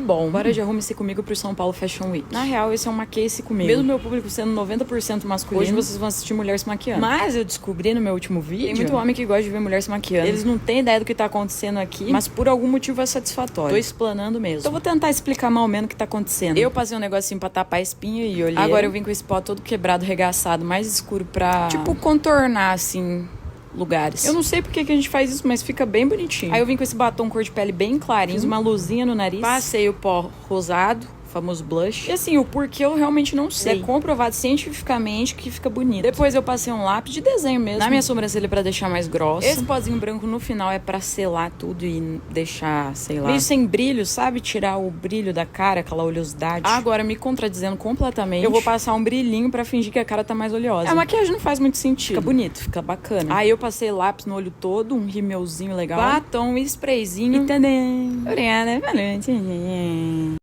bom. Agora já arrume-se comigo pro São Paulo Fashion Week. Na real, esse é um maqueie-se comigo. Mesmo meu público sendo 90% masculino, hoje vocês vão assistir mulher se maquiando. Mas eu descobri no meu último vídeo, tem muito homem que gosta de ver mulher se maquiando. Eles não têm ideia do que tá acontecendo aqui, mas por algum motivo é satisfatório. Tô explanando mesmo. Então eu vou tentar explicar mais ou menos o que tá acontecendo. Eu passei um negocinho pra tapar a espinha e olhei. Agora eu vim com esse pó todo quebrado, regaçado, mais escuro pra, tipo, contornar, assim, lugares. Eu não sei porque que a gente faz isso, mas fica bem bonitinho. Aí eu vim com esse batom cor de pele bem clarinho, fiz uma luzinha no nariz, passei o pó rosado, famoso blush. E assim, o porquê eu realmente não sei. É comprovado cientificamente que fica bonito. Depois eu passei um lápis de desenho mesmo na minha sobrancelha pra deixar mais grossa. Esse pozinho branco no final é pra selar tudo e deixar, sei lá, meio sem brilho, sabe? Tirar o brilho da cara, aquela oleosidade. Agora, me contradizendo completamente, eu vou passar um brilhinho pra fingir que a cara tá mais oleosa. A maquiagem não faz muito sentido. Fica bonito, fica bacana. Aí eu passei lápis no olho todo, um rímelzinho legal, batom, sprayzinho e tadã! Obrigada, valente.